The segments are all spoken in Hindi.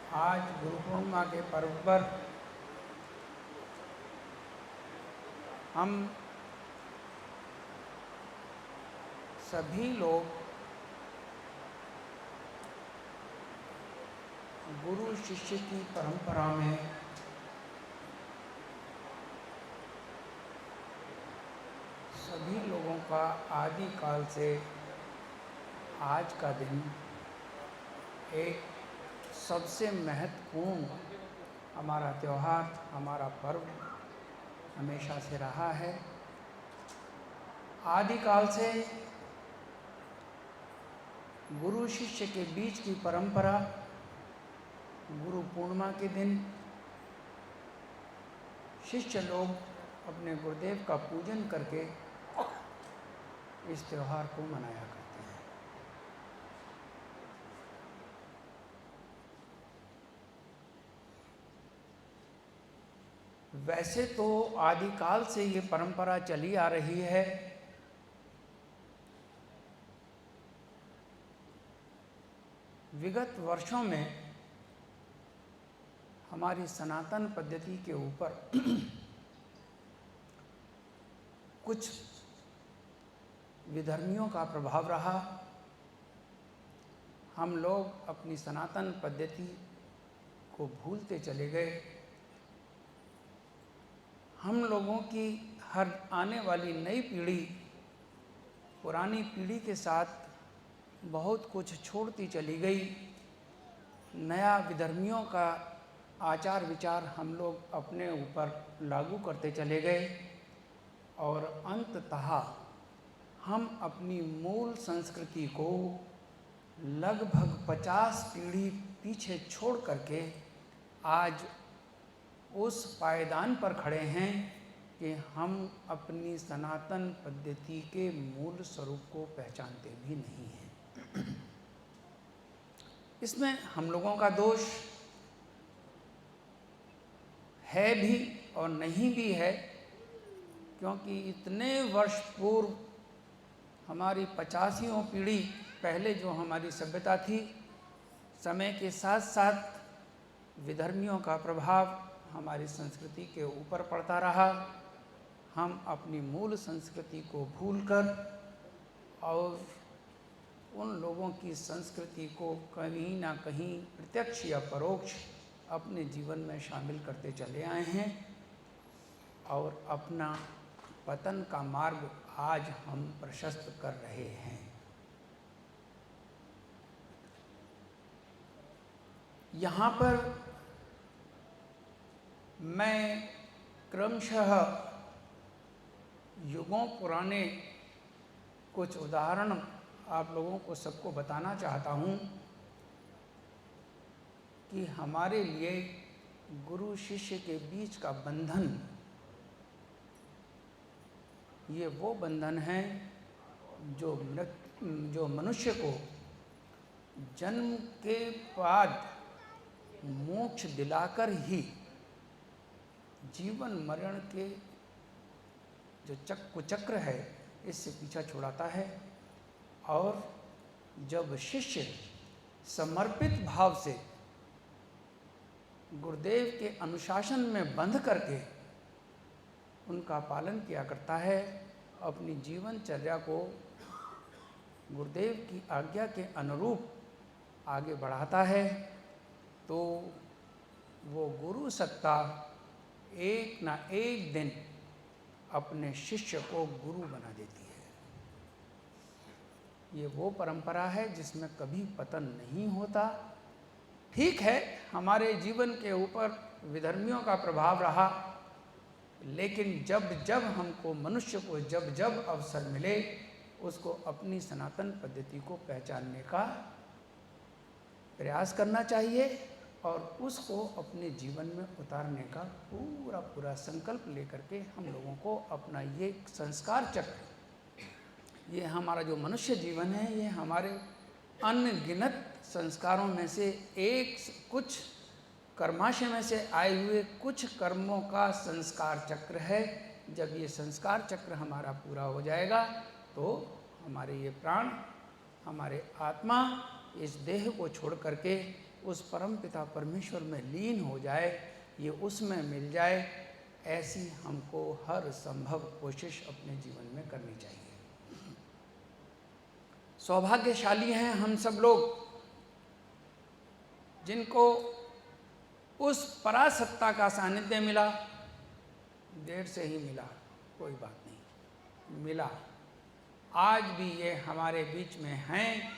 आज गुरु पूर्णिमा के पर्व पर हम सभी लोग गुरु शिष्य की परंपरा में सभी लोगों का आदिकाल से आज का दिन एक सबसे महत्वपूर्ण हमारा त्यौहार, हमारा पर्व हमेशा से रहा है। आदिकाल से गुरु शिष्य के बीच की परंपरा गुरु पूर्णिमा के दिन शिष्य लोग अपने गुरुदेव का पूजन करके इस त्यौहार को मनाया करते हैं। वैसे तो आदिकाल से ये परंपरा चली आ रही है, विगत वर्षों में हमारी सनातन पद्धति के ऊपर कुछ विधर्मियों का प्रभाव रहा। हम लोग अपनी सनातन पद्धति को भूलते चले गए। हम लोगों की हर आने वाली नई पीढ़ी पुरानी पीढ़ी के साथ बहुत कुछ छोड़ती चली गई। नया विधर्मियों का आचार विचार हम लोग अपने ऊपर लागू करते चले गए और अंततः हम अपनी मूल संस्कृति को लगभग 50 पीढ़ी पीछे छोड़ करके आज उस पायदान पर खड़े हैं कि हम अपनी सनातन पद्धति के मूल स्वरूप को पहचानते भी नहीं हैं। इसमें हम लोगों का दोष है भी और नहीं भी है, क्योंकि इतने वर्ष पूर्व हमारी 85वीं पीढ़ी पहले जो हमारी सभ्यता थी, समय के साथ साथ विधर्मियों का प्रभाव हमारी संस्कृति के ऊपर पड़ता रहा। हम अपनी मूल संस्कृति को भूलकर और उन लोगों की संस्कृति को कहीं ना कहीं प्रत्यक्ष या परोक्ष अपने जीवन में शामिल करते चले आए हैं और अपना पतन का मार्ग आज हम प्रशस्त कर रहे हैं। यहाँ पर मैं क्रमशः युगों पुराने कुछ उदाहरण आप लोगों को सबको बताना चाहता हूँ कि हमारे लिए गुरु शिष्य के बीच का बंधन ये वो बंधन है जो मनुष्य को जन्म के बाद मोक्ष दिलाकर ही जीवन मरण के जो कुचक्र है इससे पीछा छुड़ाता है। और जब शिष्य समर्पित भाव से गुरुदेव के अनुशासन में बंध करके उनका पालन किया करता है, अपनी जीवनचर्या को गुरुदेव की आज्ञा के अनुरूप आगे बढ़ाता है, तो वो गुरु सत्ता एक ना एक दिन अपने शिष्य को गुरु बना देती है। ये वो परंपरा है जिसमें कभी पतन नहीं होता। ठीक है, हमारे जीवन के ऊपर विधर्मियों का प्रभाव रहा, लेकिन जब जब हमको मनुष्य को जब जब अवसर मिले उसको अपनी सनातन पद्धति को पहचानने का प्रयास करना चाहिए और उसको अपने जीवन में उतारने का पूरा संकल्प लेकर के हम लोगों को अपना ये संस्कार चक्र, ये हमारा जो मनुष्य जीवन है, ये हमारे अनगिनत संस्कारों में से एक, कुछ कर्माशय में से आए हुए कुछ कर्मों का संस्कार चक्र है। जब ये संस्कार चक्र हमारा पूरा हो जाएगा तो हमारे ये प्राण, हमारे आत्मा इस देह को छोड़ करके उस परम पिता परमेश्वर में लीन हो जाए, ये उसमें मिल जाए, ऐसी हमको हर संभव कोशिश अपने जीवन में करनी चाहिए। सौभाग्यशाली हैं हम सब लोग जिनको उस परासत्ता का सानिध्य मिला। देर से ही मिला, कोई बात नहीं, मिला। आज भी ये हमारे बीच में हैं।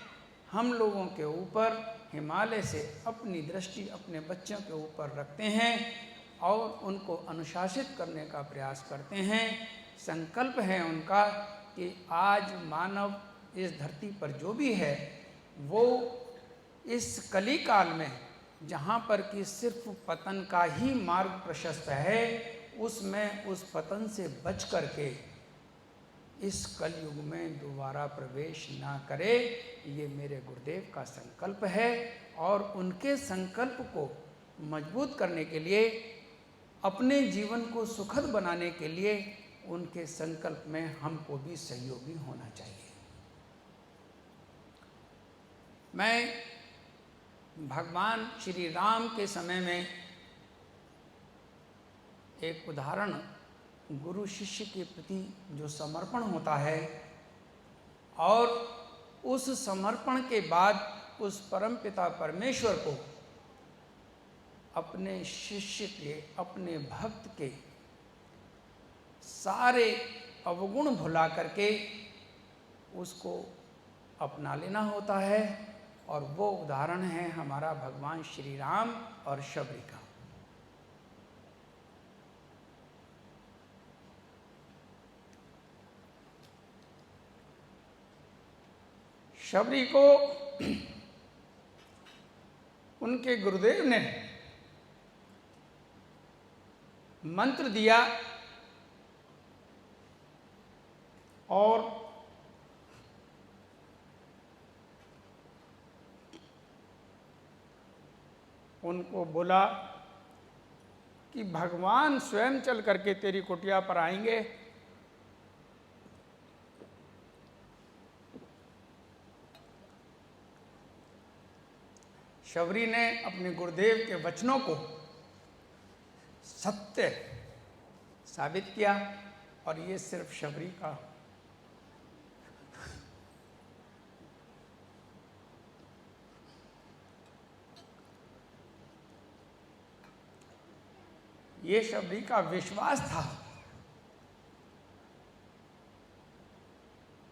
हम लोगों के ऊपर हिमालय से अपनी दृष्टि अपने बच्चों के ऊपर रखते हैं और उनको अनुशासित करने का प्रयास करते हैं। संकल्प है उनका कि आज मानव इस धरती पर जो भी है वो इस कली काल में, जहाँ पर कि सिर्फ पतन का ही मार्ग प्रशस्त है, उसमें उस पतन से बच करके इस कलयुग में दोबारा प्रवेश ना करे। ये मेरे गुरुदेव का संकल्प है और उनके संकल्प को मजबूत करने के लिए, अपने जीवन को सुखद बनाने के लिए उनके संकल्प में हमको भी सहयोगी होना चाहिए। मैं भगवान श्री राम के समय में एक उदाहरण, गुरु शिष्य के प्रति जो समर्पण होता है और उस समर्पण के बाद उस परमपिता परमेश्वर को अपने शिष्य के, अपने भक्त के सारे अवगुण भुला करके उसको अपना लेना होता है, और वो उदाहरण है हमारा भगवान श्री राम और शबरी का। शबरी को उनके गुरुदेव ने मंत्र दिया और उनको बोला कि भगवान स्वयं चल करके तेरी कुटिया पर आएंगे। शबरी ने अपने गुरुदेव के वचनों को सत्य साबित किया, और ये सिर्फ शबरी का ये शबरी का विश्वास था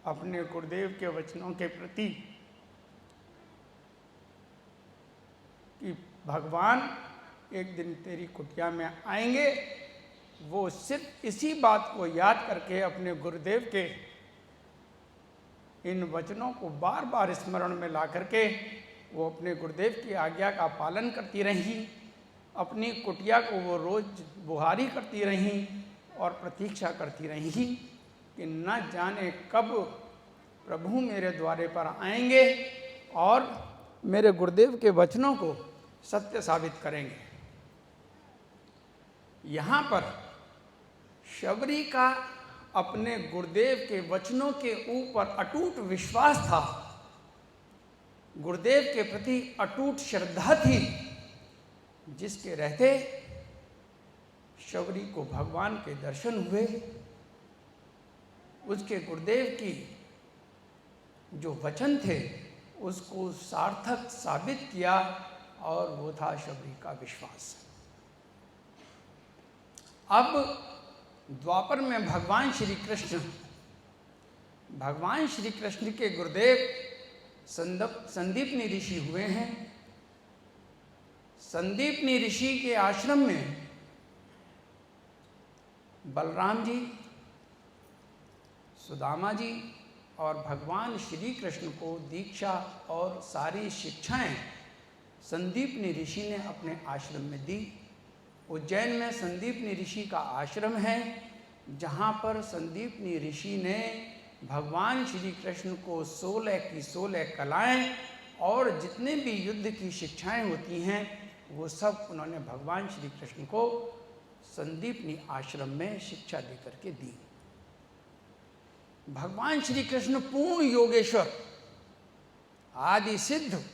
अपने गुरुदेव के वचनों के प्रति कि भगवान एक दिन तेरी कुटिया में आएंगे। वो सिर्फ इसी बात को याद करके अपने गुरुदेव के इन वचनों को बार बार स्मरण में ला करके वो अपने गुरुदेव की आज्ञा का पालन करती रहीं। अपनी कुटिया को वो रोज बुहारी करती रहीं और प्रतीक्षा करती रहीं कि न जाने कब प्रभु मेरे द्वारे पर आएंगे और मेरे गुरुदेव के वचनों को सत्य साबित करेंगे। यहाँ पर शबरी का अपने गुरुदेव के वचनों के ऊपर अटूट विश्वास था, गुरुदेव के प्रति अटूट श्रद्धा थी, जिसके रहते शबरी को भगवान के दर्शन हुए। उसके गुरुदेव की जो वचन थे उसको सार्थक साबित किया, और वो था शबरी का विश्वास। अब द्वापर में भगवान श्री कृष्ण के गुरुदेव संदीपनी ऋषि हुए हैं। संदीपनी ऋषि के आश्रम में बलराम जी, सुदामा जी और भगवान श्री कृष्ण को दीक्षा और सारी शिक्षाएं संदीपनी ऋषि ने अपने आश्रम में दी। उज्जैन में संदीपनी ऋषि का आश्रम है, जहाँ पर संदीपनी ऋषि ने भगवान श्री कृष्ण को 16 की 16 कलाएं और जितने भी युद्ध की शिक्षाएं होती हैं वो सब उन्होंने भगवान श्री कृष्ण को संदीपनी आश्रम में शिक्षा दे करके दी। भगवान श्री कृष्ण पूर्ण योगेश्वर, आदि सिद्ध,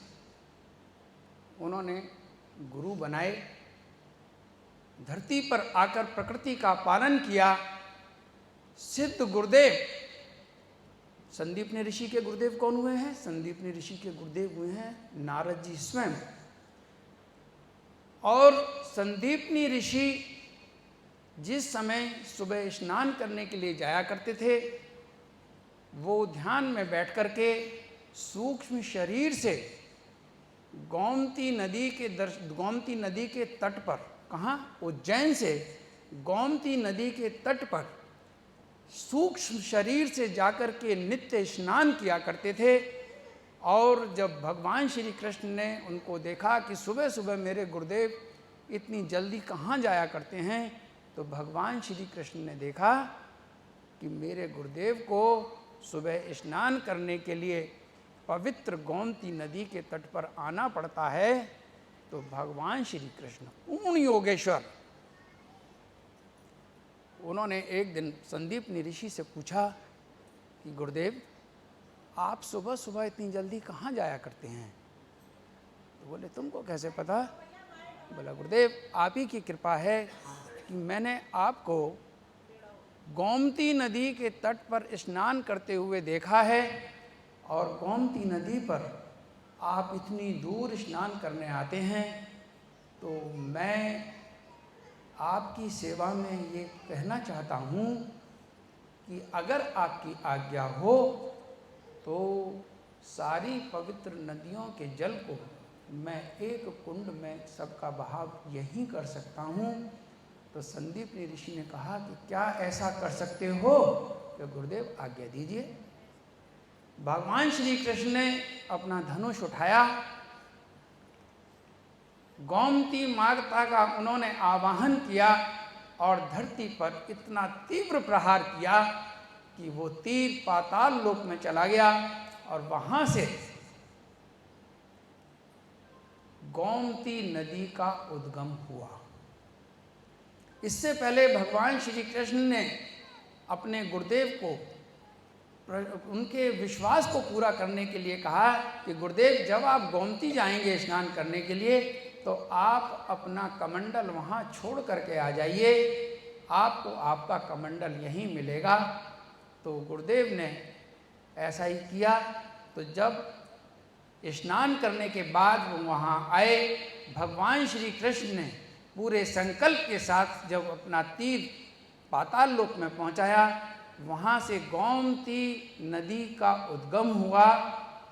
उन्होंने गुरु बनाए, धरती पर आकर प्रकृति का पालन किया। सिद्ध गुरुदेव संदीपनी ऋषि के गुरुदेव कौन हुए हैं? संदीपनी ऋषि के गुरुदेव हुए हैं नारद जी स्वयं। और संदीपनी ऋषि जिस समय सुबह स्नान करने के लिए जाया करते थे, वो ध्यान में बैठ करके सूक्ष्म शरीर से गोमती नदी के तट पर, कहाँ? उज्जैन से गोमती नदी के तट पर सूक्ष्म शरीर से जाकर के नित्य स्नान किया करते थे। और जब भगवान श्री कृष्ण ने उनको देखा कि सुबह सुबह मेरे गुरुदेव इतनी जल्दी कहाँ जाया करते हैं, तो भगवान श्री कृष्ण ने देखा कि मेरे गुरुदेव को सुबह स्नान करने के लिए पवित्र गोमती नदी के तट पर आना पड़ता है। तो भगवान श्री कृष्ण पूर्ण योगेश्वर, उन्होंने एक दिन संदीपनी ऋषि से पूछा कि गुरुदेव आप सुबह सुबह इतनी जल्दी कहाँ जाया करते हैं? तो बोले तुमको कैसे पता? बोला गुरुदेव आप ही की कृपा है कि मैंने आपको गोमती नदी के तट पर स्नान करते हुए देखा है, और गोमती नदी पर आप इतनी दूर स्नान करने आते हैं। तो मैं आपकी सेवा में ये कहना चाहता हूँ कि अगर आपकी आज्ञा हो तो सारी पवित्र नदियों के जल को मैं एक कुंड में सबका बहाव यहीं कर सकता हूँ। तो संदीपनी ऋषि ने कहा कि क्या ऐसा कर सकते हो? तो गुरुदेव आज्ञा दीजिए। भगवान श्री कृष्ण ने अपना धनुष उठाया, गोमती माता का उन्होंने आवाहन किया और धरती पर इतना तीव्र प्रहार किया कि वो तीर पाताल लोक में चला गया और वहां से गोमती नदी का उद्गम हुआ। इससे पहले भगवान श्री कृष्ण ने अपने गुरुदेव को उनके विश्वास को पूरा करने के लिए कहा कि गुरुदेव जब आप गोमती जाएंगे स्नान करने के लिए तो आप अपना कमंडल वहाँ छोड़ करके आ जाइए, आपको आपका कमंडल यहीं मिलेगा। तो गुरुदेव ने ऐसा ही किया। तो जब स्नान करने के बाद वो वहाँ आए, भगवान श्री कृष्ण ने पूरे संकल्प के साथ जब अपना तीर पाताल लोक में पहुँचाया, वहाँ से गोमती नदी का उद्गम हुआ।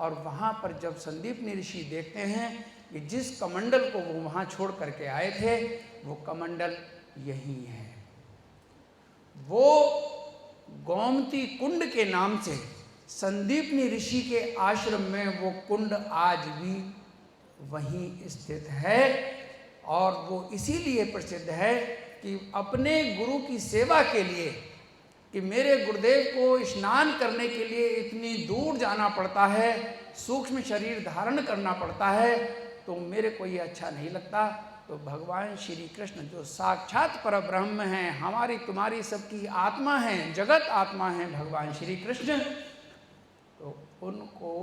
और वहाँ पर जब संदीपनी ऋषि देखते हैं कि जिस कमंडल को वो वहाँ छोड़ करके आए थे, वो कमंडल यही है। वो गोमती कुंड के नाम से संदीपनी ऋषि के आश्रम में वो कुंड आज भी वहीं स्थित है। और वो इसीलिए प्रसिद्ध है कि अपने गुरु की सेवा के लिए, कि मेरे गुरुदेव को स्नान करने के लिए इतनी दूर जाना पड़ता है, सूक्ष्म शरीर धारण करना पड़ता है, तो मेरे को ये अच्छा नहीं लगता। तो भगवान श्री कृष्ण जो साक्षात परब्रह्म हैं, हमारी तुम्हारी सबकी आत्मा हैं, जगत आत्मा हैं भगवान श्री कृष्ण, तो उनको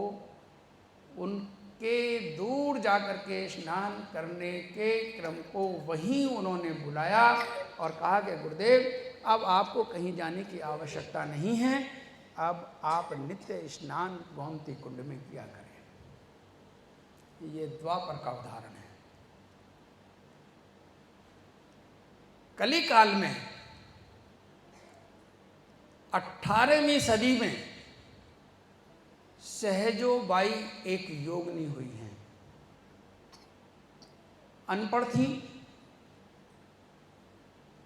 उनके दूर जाकर के स्नान करने के क्रम को वहीं उन्होंने बुलाया और कहा कि गुरुदेव अब आपको कहीं जाने की आवश्यकता नहीं है, अब आप नित्य स्नान गोमती कुंड में किया करें। ये द्वापर का उदाहरण है। कली काल में 18वीं सदी में सहजो बाई एक योगिनी हुई हैं। अनपढ़ थी,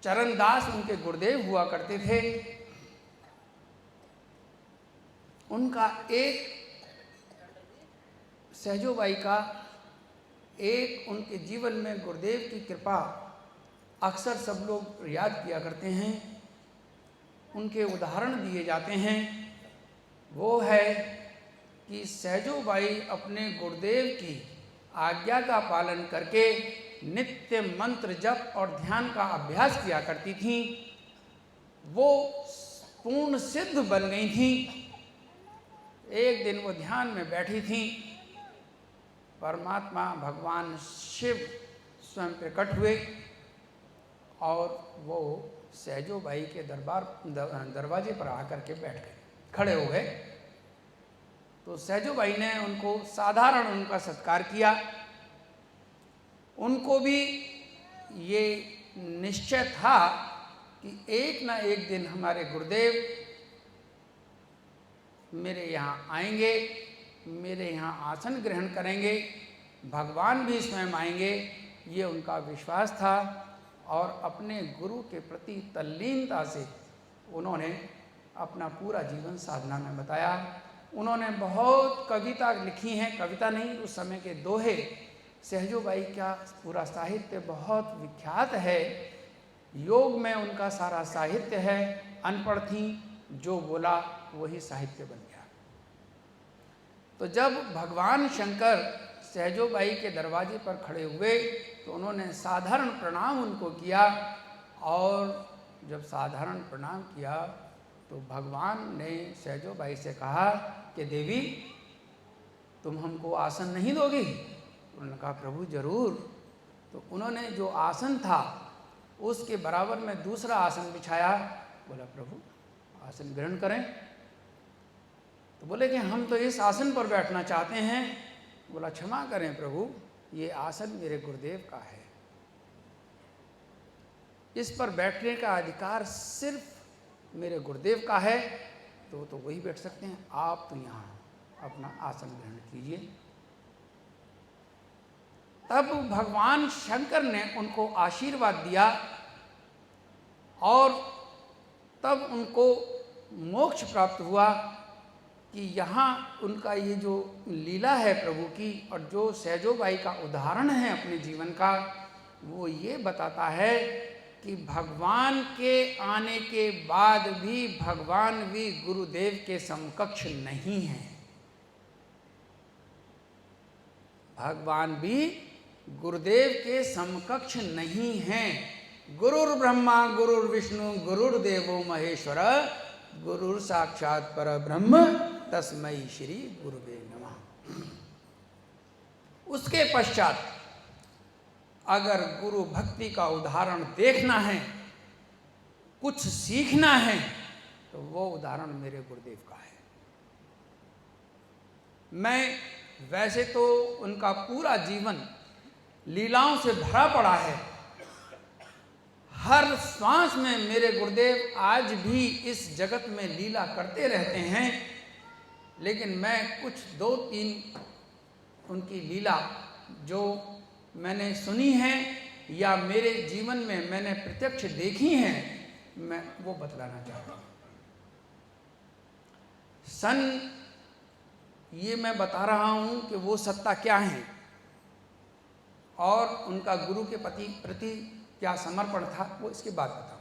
चरणदास उनके गुरुदेव हुआ करते थे। उनका एक सहजोबाई का एक उनके जीवन में गुरुदेव की कृपा अक्सर सब लोग याद किया करते हैं, उनके उदाहरण दिए जाते हैं। वो है कि सहजोबाई अपने गुरुदेव की आज्ञा का पालन करके नित्य मंत्र जप और ध्यान का अभ्यास किया करती थीं। वो पूर्ण सिद्ध बन गई थीं। एक दिन वो ध्यान में बैठी थीं परमात्मा भगवान शिव स्वयं प्रकट हुए और वो सहजो बाई के दरवाजे पर आकर के बैठ गए, खड़े हो गए। तो सहजो बाई ने उनको साधारण उनका सत्कार किया। उनको भी ये निश्चय था कि एक ना एक दिन हमारे गुरुदेव मेरे यहाँ आएंगे, मेरे यहाँ आसन ग्रहण करेंगे, भगवान भी स्वयं आएंगे, ये उनका विश्वास था। और अपने गुरु के प्रति तल्लीनता से उन्होंने अपना पूरा जीवन साधना में बताया। उन्होंने बहुत कविता लिखी हैं, कविता नहीं, उस समय के दोहे। सहजो बाई का पूरा साहित्य बहुत विख्यात है, योग में उनका सारा साहित्य है। अनपढ़ थी, जो बोला वही साहित्य बन गया। तो जब भगवान शंकर सहजो बाई के दरवाजे पर खड़े हुए तो उन्होंने साधारण प्रणाम उनको किया। और जब साधारण प्रणाम किया तो भगवान ने सहजो बाई से कहा कि देवी, तुम हमको आसन नहीं दोगी? उन्होंने कहा प्रभु जरूर। तो उन्होंने जो आसन था उसके बराबर में दूसरा आसन बिछाया। बोला प्रभु आसन ग्रहण करें। तो बोले कि हम तो इस आसन पर बैठना चाहते हैं। बोला क्षमा करें प्रभु, ये आसन मेरे गुरुदेव का है, इस पर बैठने का अधिकार सिर्फ मेरे गुरुदेव का है, तो वही बैठ सकते हैं, आप तो यहाँ अपना आसन ग्रहण कीजिए। तब भगवान शंकर ने उनको आशीर्वाद दिया और तब उनको मोक्ष प्राप्त हुआ। कि यहाँ उनका ये जो लीला है प्रभु की और जो सहजो बाई का उदाहरण है अपने जीवन का, वो ये बताता है कि भगवान के आने के बाद भी भगवान भी गुरुदेव के समकक्ष नहीं है। भगवान भी गुरुदेव के समकक्ष नहीं हैं। गुरुर् ब्रह्मा गुरुर्विष्णु गुरुर्देवो महेश्वर गुरुर साक्षात पर ब्रह्म तस्मै श्री गुरुवे नमः। उसके पश्चात अगर गुरु भक्ति का उदाहरण देखना है, कुछ सीखना है, तो वो उदाहरण मेरे गुरुदेव का है। मैं वैसे तो उनका पूरा जीवन लीलाओं से भरा पड़ा है। हर श्वास में मेरे गुरुदेव आज भी इस जगत में लीला करते रहते हैं। लेकिन मैं कुछ 2-3 उनकी लीला जो मैंने सुनी है या मेरे जीवन में मैंने प्रत्यक्ष देखी हैं, मैं वो बतलाना चाहता हूँ। ये मैं बता रहा हूँ कि वो सत्ता क्या है और उनका गुरु के प्रति क्या समर्पण था, वो इसके बाद बताऊँ।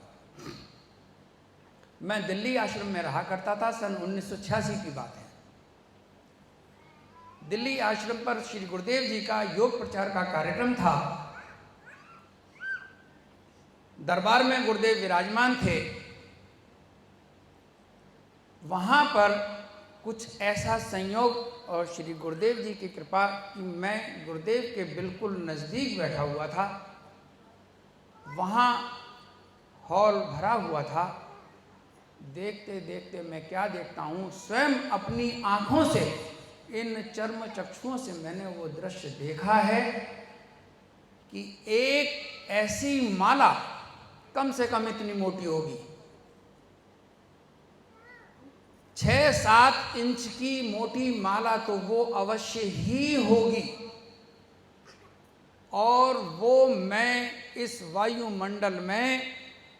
मैं दिल्ली आश्रम में रहा करता था, सन 1986 की बात है। दिल्ली आश्रम पर श्री गुरुदेव जी का योग प्रचार का कार्यक्रम था। दरबार में गुरुदेव विराजमान थे। वहाँ पर कुछ ऐसा संयोग और श्री गुरुदेव जी की कृपा कि मैं गुरुदेव के बिल्कुल नज़दीक बैठा हुआ था। वहाँ हॉल भरा हुआ था। देखते देखते मैं क्या देखता हूँ, स्वयं अपनी आँखों से, इन चर्म चक्षुओं से मैंने वो दृश्य देखा है कि एक ऐसी माला कम से कम इतनी मोटी होगी, 6-7 इंच की मोटी माला तो वो अवश्य ही होगी। और वो मैं इस वायुमंडल में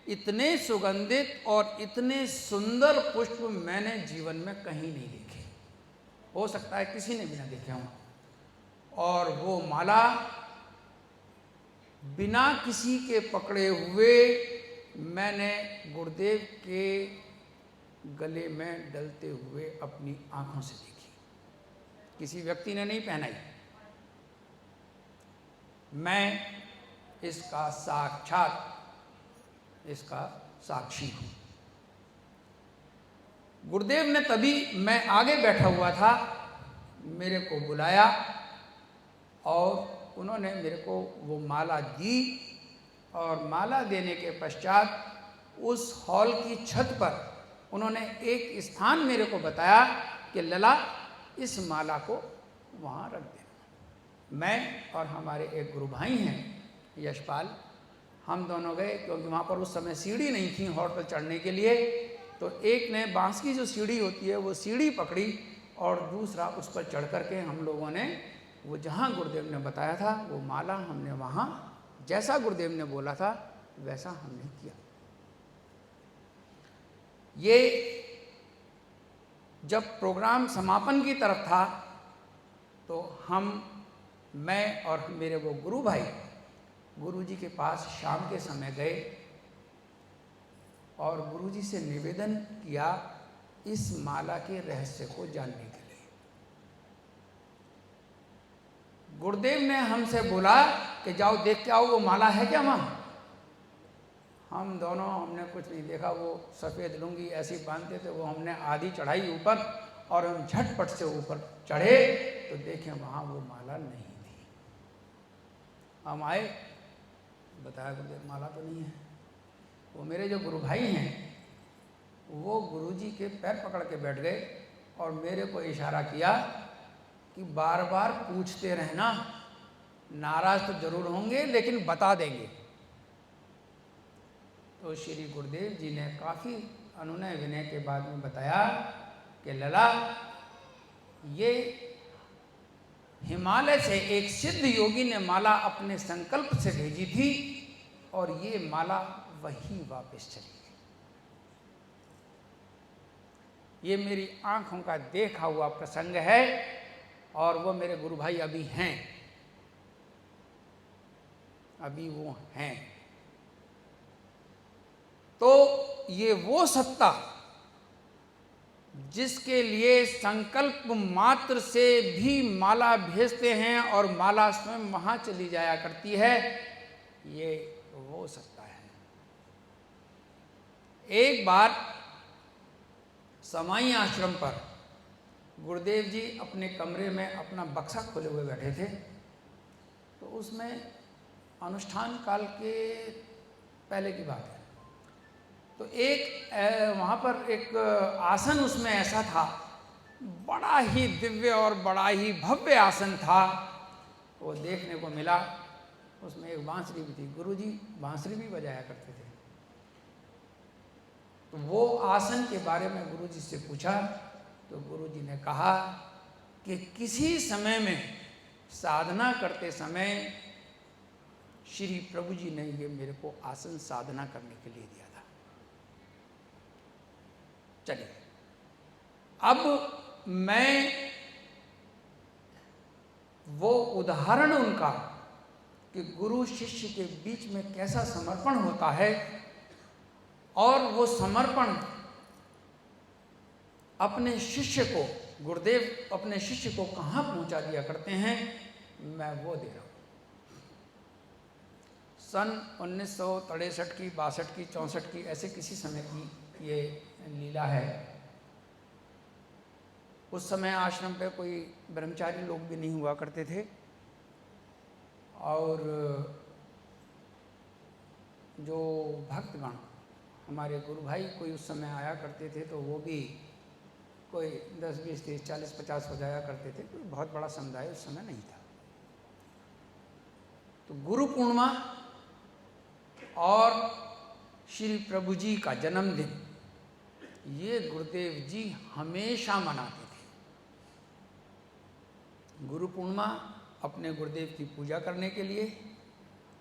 इतने सुगंधित और इतने सुंदर पुष्प मैंने जीवन में कहीं नहीं देखे। हो सकता है किसी ने भी ना देखे हों। और वो माला बिना किसी के पकड़े हुए मैंने गुरुदेव के गले में डलते हुए अपनी आंखों से देखी। किसी व्यक्ति ने नहीं पहनाई। मैं इसका साक्षी हूँ। गुरुदेव ने, तभी मैं आगे बैठा हुआ था, मेरे को बुलाया और उन्होंने मेरे को वो माला दी। और माला देने के पश्चात उस हॉल की छत पर उन्होंने एक स्थान मेरे को बताया कि लला इस माला को वहाँ रख देना। मैं और हमारे एक गुरु भाई हैं यशपाल, हम दोनों गए, क्योंकि वहाँ पर उस समय सीढ़ी नहीं थी हॉल पर चढ़ने के लिए। तो एक ने बांस की जो सीढ़ी होती है वो सीढ़ी पकड़ी और दूसरा उस पर चढ़ करके हम लोगों ने वो जहाँ गुरुदेव ने बताया था वो माला हमने वहाँ जैसा गुरुदेव ने बोला था वैसा हमने किया। ये जब प्रोग्राम समापन की तरफ था तो मैं और मेरे वो गुरु भाई गुरुजी के पास शाम के समय गए और गुरुजी से निवेदन किया इस माला के रहस्य को जानने के लिए। गुरुदेव ने हमसे बोला कि जाओ देख के आओ वो माला है क्या वहाँ। हम दोनों हमने कुछ नहीं देखा, वो सफ़ेद लुंगी ऐसी बांधते थे, वो हमने आधी चढ़ाई ऊपर और हम झटपट से ऊपर चढ़े तो देखें वहाँ वो माला नहीं थी। हम आए, बताया गुरुदेव माला तो नहीं है। वो मेरे जो गुरु भाई हैं वो गुरुजी के पैर पकड़ के बैठ गए और मेरे को इशारा किया कि बार बार पूछते रहना, नाराज तो जरूर होंगे लेकिन बता देंगे। तो श्री गुरुदेव जी ने काफ़ी अनुनय विनय के बाद में बताया कि लला ये हिमालय से एक सिद्ध योगी ने माला अपने संकल्प से भेजी थी और ये माला वही वापस चली गई। ये मेरी आंखों का देखा हुआ प्रसंग है और वो मेरे गुरु भाई अभी हैं, अभी वो हैं। तो ये वो सत्ता जिसके लिए संकल्प मात्र से भी माला भेजते हैं और माला स्वयं वहां चली जाया करती है, ये वो सत्ता है। एक बार समाई आश्रम पर गुरुदेव जी अपने कमरे में अपना बक्सा खोले हुए बैठे थे। तो उसमें अनुष्ठान काल के पहले की बात है। तो एक वहाँ पर एक आसन उसमें ऐसा था, बड़ा ही दिव्य और बड़ा ही भव्य आसन था। वो देखने को मिला, उसमें एक बांसुरी भी थी। गुरुजी बांसुरी भी बजाया करते थे। तो वो आसन के बारे में गुरुजी से पूछा तो गुरुजी ने कहा कि किसी समय में साधना करते समय श्री प्रभु जी ने ये मेरे को आसन साधना करने के लिए दिया था। चलिए, अब मैं वो उदाहरण उनका कि गुरु शिष्य के बीच में कैसा समर्पण होता है और वो समर्पण अपने शिष्य को, गुरुदेव अपने शिष्य को कहाँ पहुँचा दिया करते हैं, मैं वो दे रहा हूँ। सन 1963 की, 62 की, 64 की, ऐसे किसी समय की ये लीला है। उस समय आश्रम पे कोई ब्रह्मचारी लोग भी नहीं हुआ करते थे और जो भक्तगण हमारे गुरु भाई कोई उस समय आया करते थे तो वो भी कोई 10, 20, 30, 40, 50 हो जाया करते थे। कोई बहुत बड़ा समुदाय उस समय नहीं था। तो गुरु पूर्णिमा और श्री प्रभु जी का जन्मदिन ये गुरुदेव जी हमेशा मनाते थे। गुरु पूर्णिमा अपने गुरुदेव की पूजा करने के लिए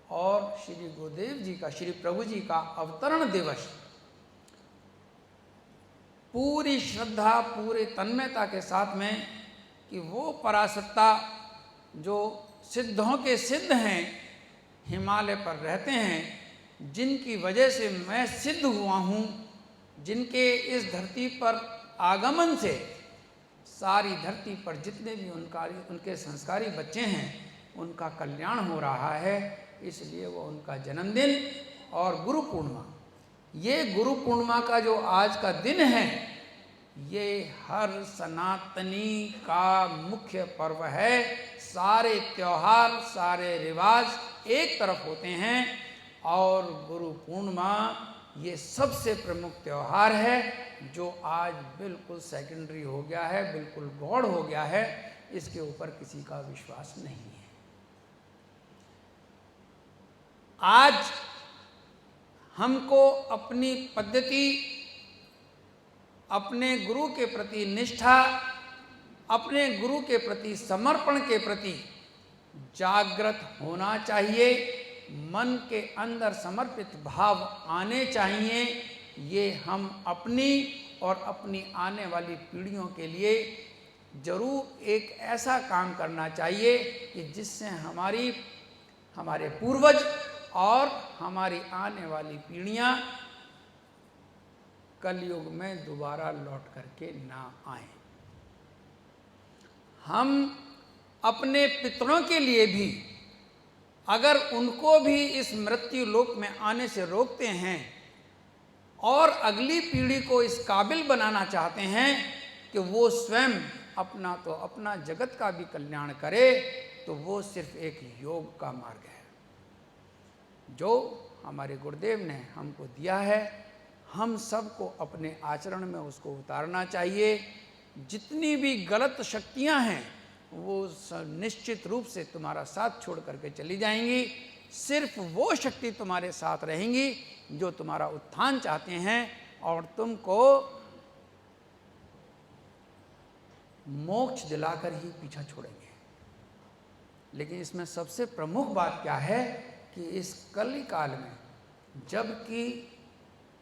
और श्री गुरुदेव जी का, श्री प्रभु जी का अवतरण दिवस पूरी श्रद्धा, पूरे तन्मयता के साथ में कि वो परासत्ता जो सिद्धों के सिद्ध हैं, हिमालय पर रहते हैं, जिनकी वजह से मैं सिद्ध हुआ हूँ, जिनके इस धरती पर आगमन से सारी धरती पर जितने भी उनके संस्कारी बच्चे हैं उनका कल्याण हो रहा है। इसलिए वो उनका जन्मदिन और गुरु पूर्णिमा, ये गुरु पूर्णिमा का जो आज का दिन है, ये हर सनातनी का मुख्य पर्व है। सारे त्योहार, सारे रिवाज एक तरफ होते हैं और गुरु पूर्णिमा ये सबसे प्रमुख त्यौहार है जो आज बिल्कुल सेकेंडरी हो गया है, बिल्कुल गौड़ हो गया है। इसके ऊपर किसी का विश्वास नहीं है। आज हमको अपनी पद्धति, अपने गुरु के प्रति निष्ठा, अपने गुरु के प्रति समर्पण के प्रति जागृत होना चाहिए। मन के अंदर समर्पित भाव आने चाहिए। ये हम अपनी और अपनी आने वाली पीढ़ियों के लिए जरूर एक ऐसा काम करना चाहिए कि जिससे हमारे पूर्वज और हमारी आने वाली पीढ़ियां कलयुग में दोबारा लौट करके ना आए। हम अपने पितरों के लिए भी अगर उनको भी इस मृत्यु लोक में आने से रोकते हैं और अगली पीढ़ी को इस काबिल बनाना चाहते हैं कि वो स्वयं अपना जगत का भी कल्याण करे, तो वो सिर्फ एक योग का मार्ग है जो हमारे गुरुदेव ने हमको दिया है। हम सबको अपने आचरण में उसको उतारना चाहिए। जितनी भी गलत शक्तियां हैं वो निश्चित रूप से तुम्हारा साथ छोड़ करके चली जाएंगी। सिर्फ वो शक्ति तुम्हारे साथ रहेंगी जो तुम्हारा उत्थान चाहते हैं और तुमको मोक्ष दिलाकर ही पीछा छोड़ेंगे। लेकिन इसमें सबसे प्रमुख बात क्या है कि इस कली काल में जबकि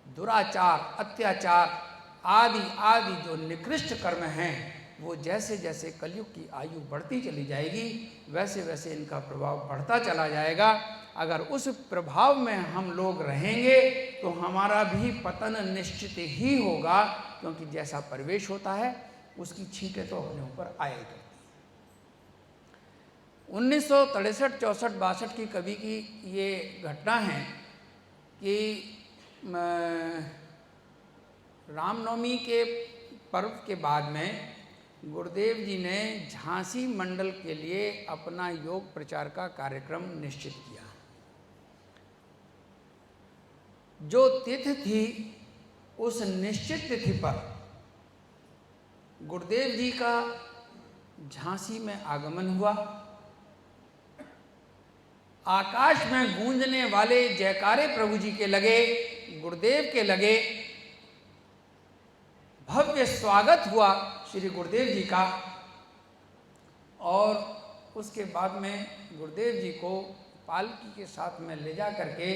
दुराचार, अत्याचार आदि जो निकृष्ट कर्म हैं वो जैसे जैसे कलयुग की आयु बढ़ती चली जाएगी वैसे वैसे इनका प्रभाव बढ़ता चला जाएगा। अगर उस प्रभाव में हम लोग रहेंगे तो हमारा भी पतन निश्चित ही होगा, क्योंकि जैसा परिवेश होता है उसकी छींटें तो अपने ऊपर आया ही करती हैं। 1963, 64, 62 की कवि की ये घटना है कि रामनवमी के पर्व के बाद में गुरुदेव जी ने झांसी मंडल के लिए अपना योग प्रचार का कार्यक्रम निश्चित किया। जो तिथि थी उस निश्चित तिथि पर गुरुदेव जी का झांसी में आगमन हुआ। आकाश में गूंजने वाले जयकारे प्रभु जी के लगे, गुरुदेव के लगे। भव्य स्वागत हुआ श्री गुरुदेव जी का। और उसके बाद में गुरुदेव जी को पालकी के साथ में ले जा करके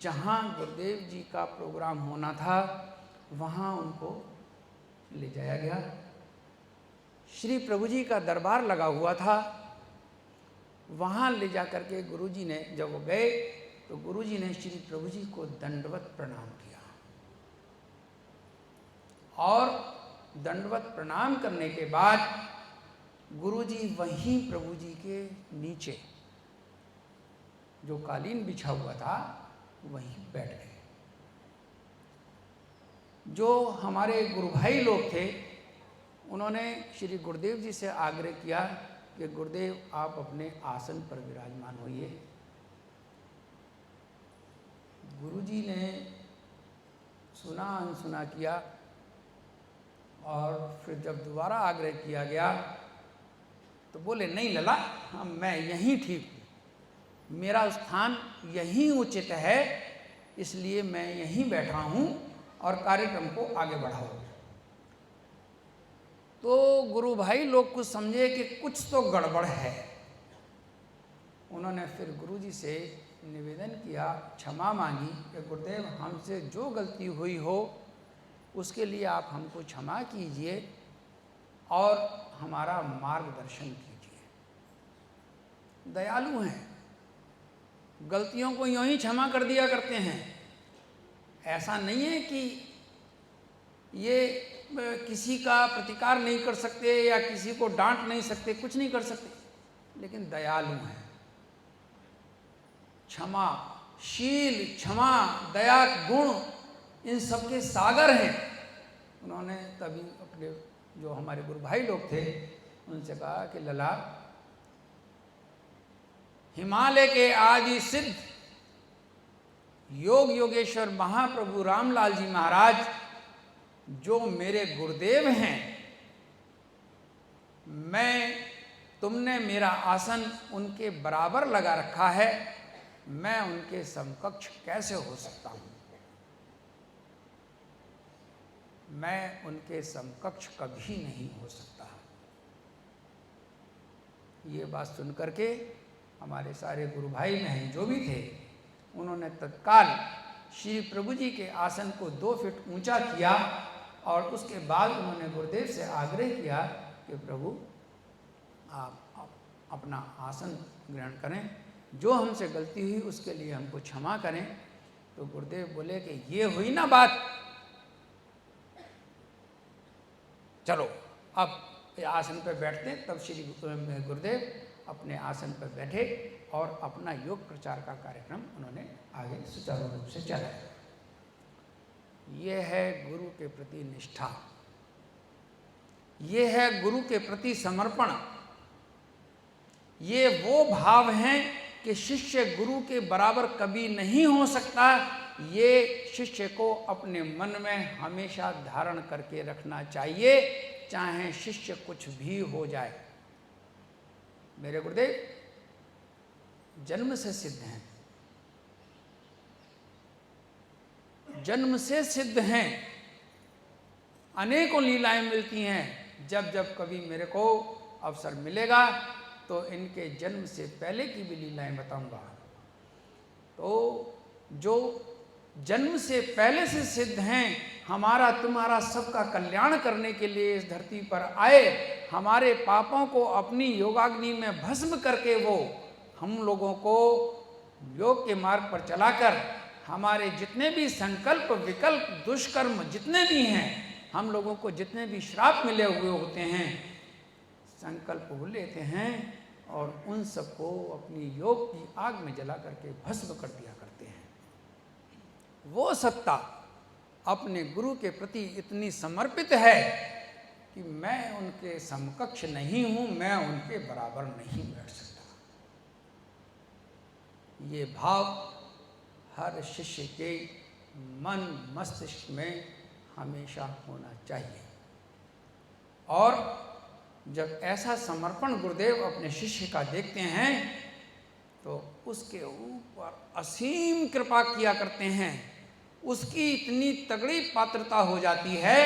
जहाँ गुरुदेव जी का प्रोग्राम होना था वहाँ उनको ले जाया गया। श्री प्रभु जी का दरबार लगा हुआ था। वहाँ ले जा करके गुरु जी ने जब वो गए तो गुरु जी ने श्री प्रभु जी को दंडवत प्रणाम किया और दंडवत प्रणाम करने के बाद गुरु जी वहीं प्रभु जी के नीचे जो कालीन बिछा हुआ था वहीं बैठ गए। जो हमारे गुरु भाई लोग थे उन्होंने श्री गुरुदेव जी से आग्रह किया कि गुरुदेव आप अपने आसन पर विराजमान होइए। गुरु जी ने सुना अनसुना किया और फिर जब दोबारा आग्रह किया गया तो बोले नहीं लला, मैं यहीं ठीक हूँ, मेरा स्थान यहीं उचित है, इसलिए मैं यहीं बैठा हूँ और कार्यक्रम को आगे बढ़ाओ। तो गुरु भाई लोग कुछ समझे कि कुछ तो गड़बड़ है। उन्होंने फिर गुरु जी से निवेदन किया, क्षमा मांगी कि गुरुदेव हमसे जो गलती हुई हो उसके लिए आप हमको क्षमा कीजिए और हमारा मार्गदर्शन कीजिए। दयालु हैं, गलतियों को यूं ही क्षमा कर दिया करते हैं। ऐसा नहीं है कि ये किसी का प्रतिकार नहीं कर सकते या किसी को डांट नहीं सकते, कुछ नहीं कर सकते, लेकिन दयालु हैं। क्षमा शील, क्षमा, दया गुण इन सबके सागर हैं। उन्होंने तभी अपने जो हमारे गुरु भाई लोग थे उनसे कहा कि लला हिमालय के आदि सिद्ध योग योगेश्वर महाप्रभु रामलाल जी महाराज जो मेरे गुरुदेव हैं, तुमने मेरा आसन उनके बराबर लगा रखा है, मैं उनके समकक्ष कैसे हो सकता हूं? मैं उनके समकक्ष कभी नहीं हो सकता। ये बात सुन करके हमारे सारे गुरु भाई बहन जो भी थे, उन्होंने तत्काल श्री प्रभु जी के आसन को 2 फीट ऊंचा किया और उसके बाद उन्होंने गुरुदेव से आग्रह किया कि प्रभु आप अपना आसन ग्रहण करें, जो हमसे गलती हुई उसके लिए हमको क्षमा करें। तो गुरुदेव बोले कि ये हुई ना बात, चलो अब आसन पर बैठते। तब श्री गुरुदेव अपने आसन पर बैठे और अपना योग प्रचार का कार्यक्रम उन्होंने आगे सुचारू रूप से चलाया। ये है गुरु के प्रति निष्ठा, ये है गुरु के प्रति समर्पण, ये वो भाव हैं कि शिष्य गुरु के बराबर कभी नहीं हो सकता। ये शिष्य को अपने मन में हमेशा धारण करके रखना चाहिए, चाहे शिष्य कुछ भी हो जाए। मेरे गुरुदेव जन्म से सिद्ध हैं, जन्म से सिद्ध हैं। अनेकों लीलाएं मिलती हैं। जब जब कभी मेरे को अवसर मिलेगा तो इनके जन्म से पहले की भी लीलाएं बताऊंगा। तो जो जन्म से पहले से सिद्ध हैं, हमारा तुम्हारा सबका कल्याण करने के लिए इस धरती पर आए, हमारे पापों को अपनी योगाग्नि में भस्म करके वो हम लोगों को योग के मार्ग पर चलाकर हमारे जितने भी संकल्प विकल्प दुष्कर्म जितने भी हैं, हम लोगों को जितने भी श्राप मिले हुए होते हैं, संकल्प वो लेते हैं और उन सबको अपनी योग की आग में जला करके भस्म कर दिया करते हैं। वो सत्ता अपने गुरु के प्रति इतनी समर्पित है कि मैं उनके समकक्ष नहीं हूं, मैं उनके बराबर नहीं बैठ सकता। ये भाव हर शिष्य के मन मस्तिष्क में हमेशा होना चाहिए। और जब ऐसा समर्पण गुरुदेव अपने शिष्य का देखते हैं तो उसके ऊपर असीम कृपा किया करते हैं। उसकी इतनी तगड़ी पात्रता हो जाती है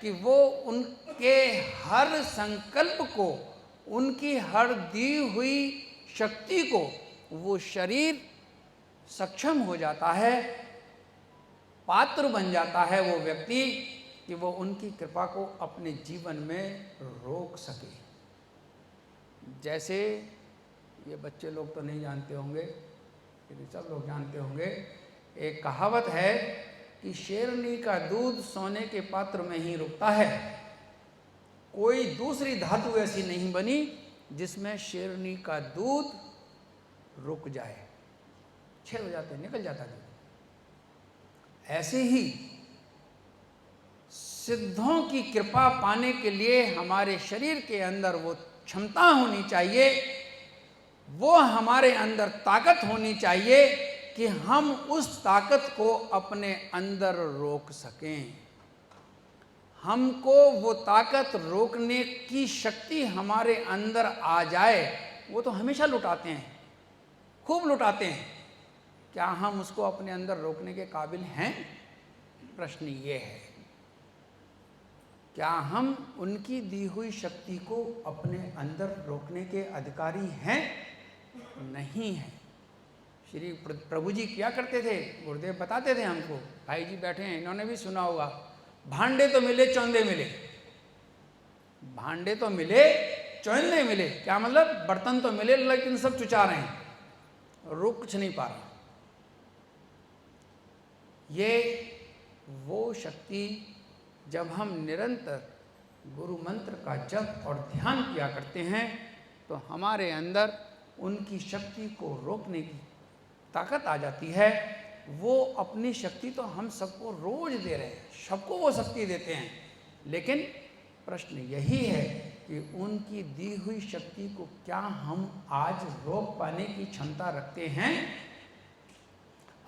कि वो उनके हर संकल्प को, उनकी हर दी हुई शक्ति को वो शरीर सक्षम हो जाता है, पात्र बन जाता है वो व्यक्ति कि वो उनकी कृपा को अपने जीवन में रोक सके। जैसे ये बच्चे लोग तो नहीं जानते होंगे, लेकिन सब लोग जानते होंगे, एक कहावत है कि शेरनी का दूध सोने के पात्र में ही रुकता है। कोई दूसरी धातु ऐसी नहीं बनी जिसमें शेरनी का दूध रुक जाए, 6 हो जाते निकल जाता दूध। ऐसे ही सिद्धों की कृपा पाने के लिए हमारे शरीर के अंदर वो क्षमता होनी चाहिए, वो हमारे अंदर ताकत होनी चाहिए कि हम उस ताकत को अपने अंदर रोक सकें। हमको वो ताकत रोकने की शक्ति हमारे अंदर आ जाए। वो तो हमेशा लुटाते हैं, खूब लुटाते हैं। क्या हम उसको अपने अंदर रोकने के काबिल हैं? प्रश्न ये है, क्या हम उनकी दी हुई शक्ति को अपने अंदर रोकने के अधिकारी हैं? नहीं है। श्री प्रभु जी क्या करते थे, गुरुदेव बताते थे हमको, भाई जी बैठे हैं, इन्होंने भी सुना होगा, भांडे तो मिले चौंदे मिले। भांडे तो मिले चौंदे मिले, क्या मतलब? बर्तन तो मिले लेकिन सब चुचा रहे हैं, रोक कुछ नहीं पा रहा। ये वो शक्ति जब हम निरंतर गुरु मंत्र का जप और ध्यान किया करते हैं तो हमारे अंदर उनकी शक्ति को रोकने की ताकत आ जाती है। वो अपनी शक्ति तो हम सबको रोज दे रहे हैं, सबको वो शक्ति देते हैं, लेकिन प्रश्न यही है कि उनकी दी हुई शक्ति को क्या हम आज रोक पाने की क्षमता रखते हैं।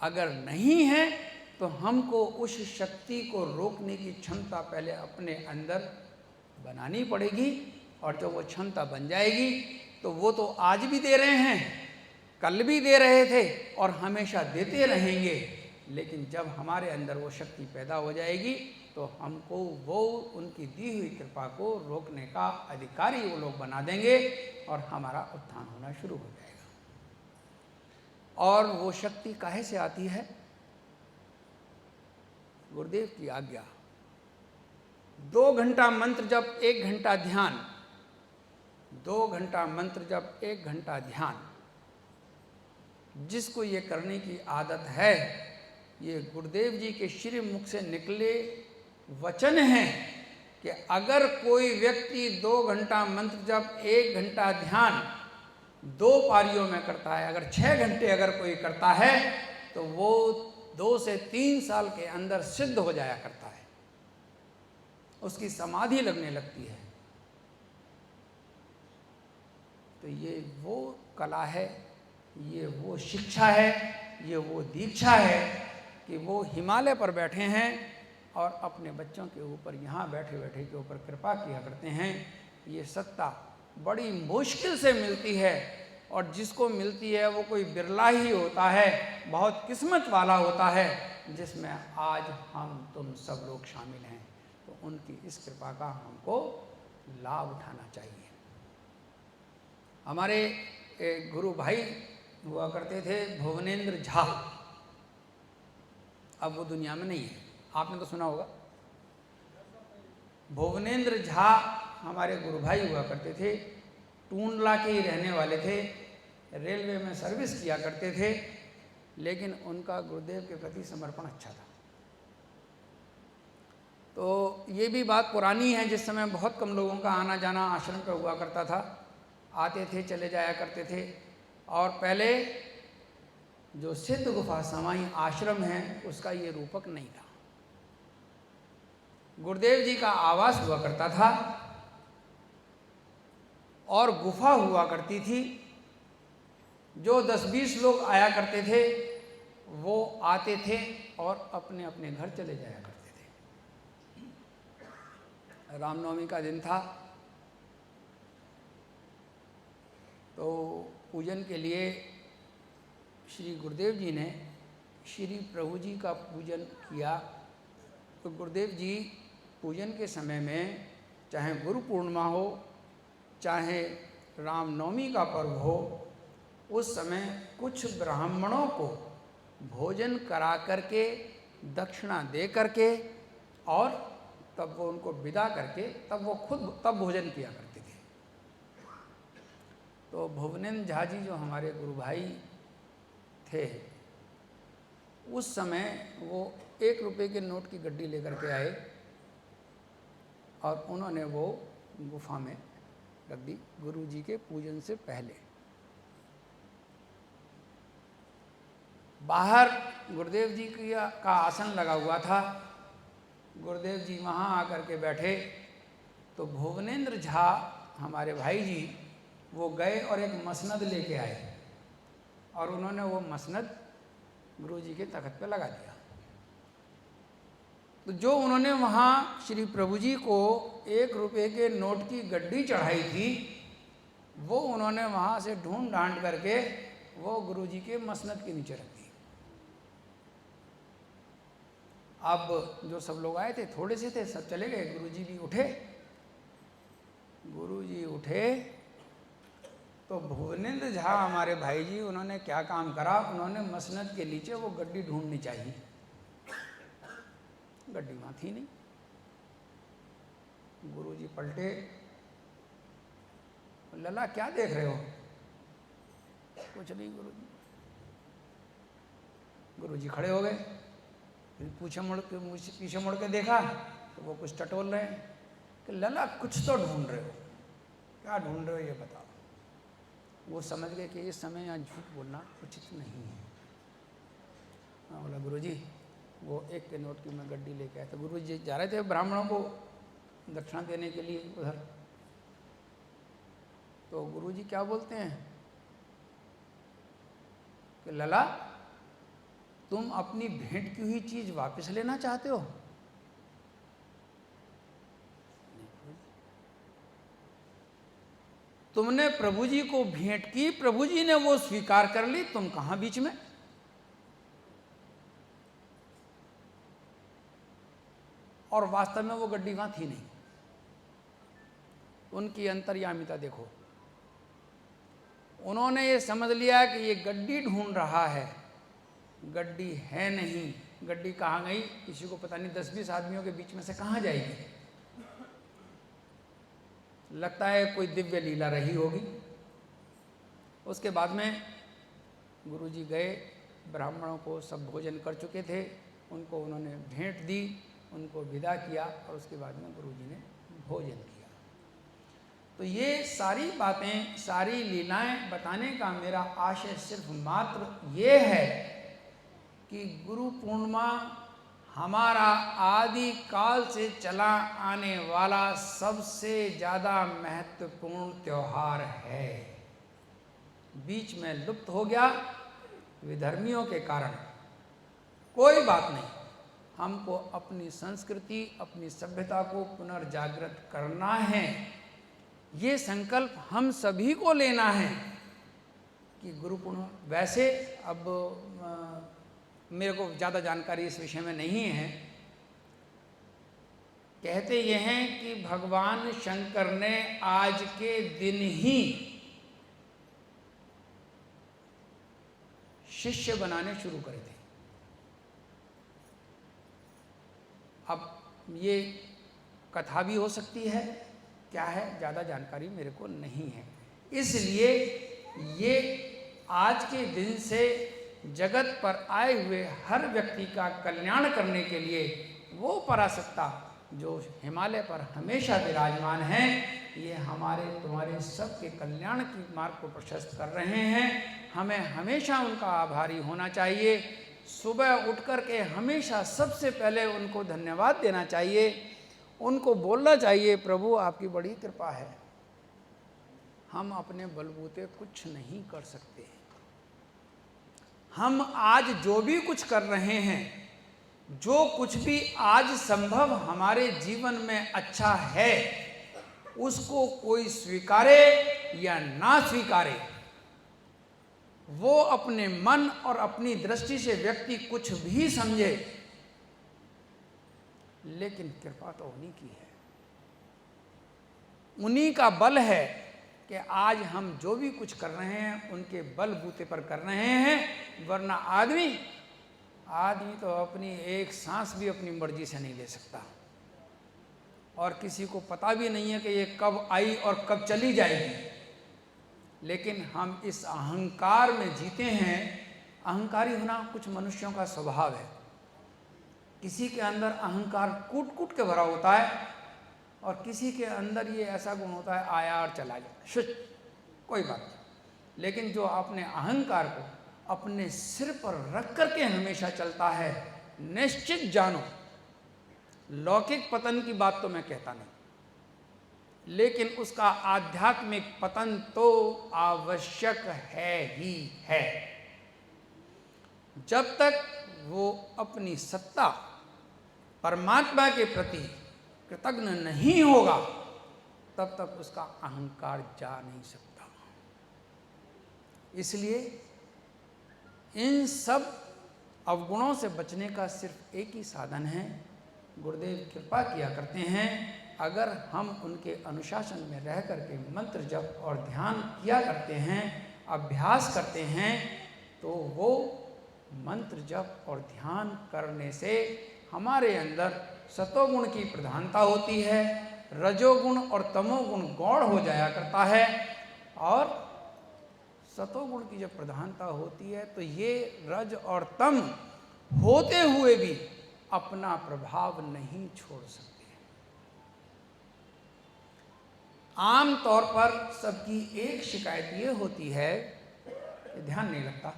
अगर नहीं है तो हमको उस शक्ति को रोकने की क्षमता पहले अपने अंदर बनानी पड़ेगी, और जब वो क्षमता बन जाएगी तो वो तो आज भी दे रहे हैं, कल भी दे रहे थे और हमेशा देते रहेंगे। लेकिन जब हमारे अंदर वो शक्ति पैदा हो जाएगी तो हमको वो उनकी दी हुई कृपा को रोकने का अधिकारी वो लोग बना देंगे और हमारा उत्थान होना शुरू हो जाएगा। और वो शक्ति काहे से आती है? गुरुदेव की आज्ञा। 2 घंटा मंत्र जब 1 घंटा ध्यान, 2 घंटा मंत्र जब 1 घंटा ध्यान, जिसको ये करने की आदत है, ये गुरुदेव जी के श्री मुख से निकले वचन हैं कि अगर कोई व्यक्ति 2 घंटा मंत्र जब 1 घंटा ध्यान 2 पारियों में करता है, अगर 6 घंटे अगर कोई करता है तो वो 2 से 3 साल के अंदर सिद्ध हो जाया करता है, उसकी समाधि लगने लगती है। तो ये वो कला है, ये वो शिक्षा है, ये वो दीक्षा है कि वो हिमालय पर बैठे हैं और अपने बच्चों के ऊपर यहाँ बैठे बैठे के ऊपर कृपा किया करते हैं। ये सत्ता बड़ी मुश्किल से मिलती है, और जिसको मिलती है वो कोई बिरला ही होता है, बहुत किस्मत वाला होता है, जिसमें आज हम तुम सब लोग शामिल हैं। तो उनकी इस कृपा का हमको लाभ उठाना चाहिए। हमारे एक गुरु भाई हुआ करते थे भुवनेंद्र झा, अब वो दुनिया में नहीं है, आपने तो सुना होगा। भुवनेंद्र झा हमारे गुरु भाई हुआ करते थे, टूंडला के ही रहने वाले थे, रेलवे में सर्विस किया करते थे, लेकिन उनका गुरुदेव के प्रति समर्पण अच्छा था। तो ये भी बात पुरानी है, जिस समय बहुत कम लोगों का आना जाना आश्रम पर हुआ करता था, आते थे चले जाया करते थे। और पहले जो सिद्ध गुफा समाई आश्रम है उसका ये रूपक नहीं था, गुरुदेव जी का आवास हुआ करता था और गुफा हुआ करती थी। जो 10-20 लोग आया करते थे वो आते थे और अपने अपने घर चले जाया करते थे। रामनवमी का दिन था तो पूजन के लिए श्री गुरुदेव जी ने श्री प्रभु जी का पूजन किया। तो गुरुदेव जी पूजन के समय में चाहे गुरु पूर्णिमा हो, चाहे रामनवमी का पर्व हो, उस समय कुछ ब्राह्मणों को भोजन करा करके, दक्षिणा दे करके, और तब वो उनको विदा करके तब वो खुद तब भोजन किया करते थे। तो भुवनेंद्र झा जी जो हमारे गुरु भाई थे, उस समय वो 1 रुपये के नोट की गड्डी लेकर के आए और उन्होंने वो गुफा में रख दी गुरु जी के पूजन से पहले। बाहर गुरुदेव जी का आसन लगा हुआ था, गुरुदेव जी वहाँ आकर के बैठे। तो भुवनेंद्र झा हमारे भाई जी वो गए और एक मसनद लेके आए और उन्होंने वो मसनद गुरु जी के तख्त पे लगा दिया। तो जो उन्होंने वहाँ श्री प्रभु जी को 1 रुपये के नोट की गड्डी चढ़ाई थी, वो उन्होंने वहाँ से ढूंढ ढांड करके वो गुरु जी के मसनद के नीचे रख दी। अब जो सब लोग आए थे थोड़े से थे, सब चले गए। गुरु जी भी उठे। गुरु जी उठे तो भुवनेंद्र झा हमारे भाई जी उन्होंने क्या काम करा, उन्होंने मसनद के नीचे वो गड्डी ढूंढनी चाहिए, गड्डी वहाँ थी नहीं। गुरु जी पलटे, लला क्या देख रहे हो? कुछ नहीं गुरु जी। गुरु जी खड़े हो गए, फिर पीछे मुड़ के देखा तो वो कुछ टटोल रहे हैं कि लला कुछ तो ढूंढ रहे हो, क्या ढूंढ रहे हो ये बताओ। वो समझ गए कि इस समय यहाँ झूठ बोलना उचित नहीं है। हाँ बोला गुरु जी वो 1 के नोट की मैं गड्डी लेके आया था। गुरु जी जा रहे थे ब्राह्मणों को दक्षिणा देने के लिए उधर, तो गुरुजी क्या बोलते हैं कि लला, तुम अपनी भेंट की हुई चीज वापस लेना चाहते हो? तुमने प्रभु जी को भेंट की, प्रभु जी ने वो स्वीकार कर ली, तुम कहां बीच में? और वास्तव में वो गड्डी वहां थी नहीं। उनकी अंतर्यामिता देखो, उन्होंने ये समझ लिया कि ये गड्डी ढूंढ रहा है, गड्डी है नहीं। गड्डी कहाँ गई किसी को पता नहीं, 10-20 आदमियों के बीच में से कहाँ जाएगी? लगता है कोई दिव्य लीला रही होगी। उसके बाद में गुरुजी गए, ब्राह्मणों को सब भोजन कर चुके थे, उनको उन्होंने भेंट दी, उनको विदा किया और उसके बाद में गुरुजी ने भोजन किया। तो ये सारी बातें, सारी लीलाएं बताने का मेरा आशय सिर्फ मात्र ये है कि गुरु पूर्णिमा हमारा आदि काल से चला आने वाला सबसे ज़्यादा महत्वपूर्ण त्यौहार है। बीच में लुप्त हो गया विधर्मियों के कारण, कोई बात नहीं, हमको अपनी संस्कृति, अपनी सभ्यता को पुनर्जागृत करना है। ये संकल्प हम सभी को लेना है कि गुरु पूर्णिमा, वैसे अब मेरे को ज़्यादा जानकारी इस विषय में नहीं है, कहते ये हैं कि भगवान शंकर ने आज के दिन ही शिष्य बनाने शुरू करे थे। अब ये कथा भी हो सकती है, क्या है ज़्यादा जानकारी मेरे को नहीं है, इसलिए ये आज के दिन से जगत पर आए हुए हर व्यक्ति का कल्याण करने के लिए वो परासत्ता जो हिमालय पर हमेशा विराजमान है, ये हमारे तुम्हारे सबके कल्याण के मार्ग को प्रशस्त कर रहे हैं। हमें हमेशा उनका आभारी होना चाहिए। सुबह उठ कर के हमेशा सबसे पहले उनको धन्यवाद देना चाहिए, उनको बोलना चाहिए, प्रभु आपकी बड़ी कृपा है, हम अपने बलबूते कुछ नहीं कर सकते। हम आज जो भी कुछ कर रहे हैं, जो कुछ भी आज संभव हमारे जीवन में अच्छा है, उसको कोई स्वीकारे या ना स्वीकारे, वो अपने मन और अपनी दृष्टि से व्यक्ति कुछ भी समझे, लेकिन कृपा तो उन्हीं की है, उन्हीं का बल है कि आज हम जो भी कुछ कर रहे हैं उनके बल बूते पर कर रहे हैं। वरना आदमी तो अपनी एक सांस भी अपनी मर्जी से नहीं ले सकता, और किसी को पता भी नहीं है कि ये कब आई और कब चली जाएगी। लेकिन हम इस अहंकार में जीते हैं। अहंकारी होना कुछ मनुष्यों का स्वभाव है। किसी के अंदर अहंकार कूट कूट के भरा होता है, और किसी के अंदर ये ऐसा गुण होता है, आया और चला गया, शुच, कोई बात नहीं। लेकिन जो अपने अहंकार को अपने सिर पर रख करके हमेशा चलता है, निश्चित जानो, लौकिक पतन की बात तो मैं कहता नहीं, लेकिन उसका आध्यात्मिक पतन तो आवश्यक है ही है। जब तक वो अपनी सत्ता परमात्मा के प्रति कृतज्ञ नहीं होगा, तब तक उसका अहंकार जा नहीं सकता। इसलिए इन सब अवगुणों से बचने का सिर्फ एक ही साधन है। गुरुदेव कृपा किया करते हैं, अगर हम उनके अनुशासन में रह करके मंत्र जप और ध्यान किया करते हैं, अभ्यास करते हैं, तो वो मंत्र जप और ध्यान करने से हमारे अंदर सतोगुण की प्रधानता होती है, रजोगुण और तमोगुण गौण हो जाया करता है। और सतोगुण की जब प्रधानता होती है तो ये रज और तम होते हुए भी अपना प्रभाव नहीं छोड़ सकते। आम तौर पर सबकी एक शिकायत ये होती है कि ध्यान नहीं लगता,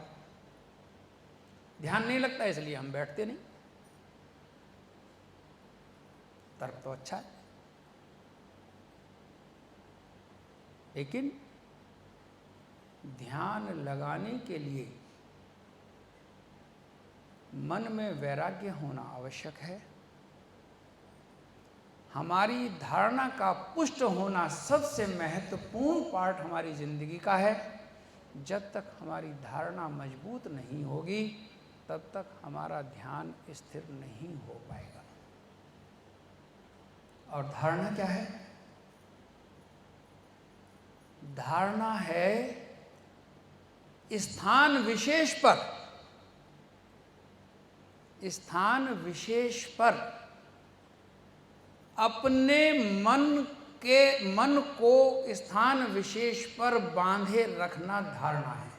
ध्यान नहीं लगता इसलिए हम बैठते नहीं। तर्क तो अच्छा है, लेकिन ध्यान लगाने के लिए मन में वैराग्य होना आवश्यक है। हमारी धारणा का पुष्ट होना सबसे महत्वपूर्ण पार्ट हमारी जिंदगी का है। जब तक हमारी धारणा मजबूत नहीं होगी तब तक हमारा ध्यान स्थिर नहीं हो पाएगा। और धारणा क्या है? धारणा है स्थान विशेष पर अपने मन को स्थान विशेष पर बांधे रखना धारणा है।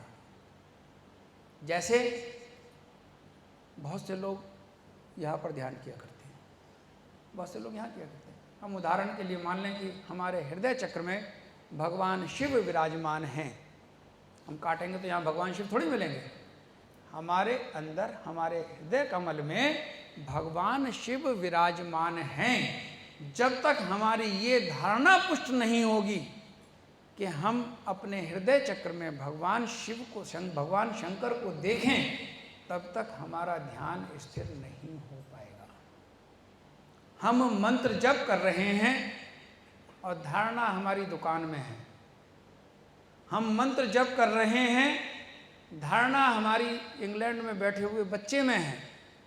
जैसे बहुत से लोग यहाँ पर ध्यान किया करते हैं, बहुत से लोग यहाँ किया करते हैं। हम उदाहरण के लिए मान लें कि हमारे हृदय चक्र में भगवान शिव विराजमान हैं। हम काटेंगे तो यहाँ भगवान शिव थोड़ी मिलेंगे। हमारे अंदर, हमारे हृदय कमल में भगवान शिव विराजमान हैं। जब तक हमारी ये धारणा पुष्ट नहीं होगी कि हम अपने हृदय चक्र में भगवान शिव को, भगवान शंकर को देखें, तब तक हमारा ध्यान स्थिर नहीं हो पाएगा। हम मंत्र जप कर रहे हैं और धारणा हमारी दुकान में है। हम मंत्र जप कर रहे हैं, धारणा हमारी इंग्लैंड में बैठे हुए बच्चे में है,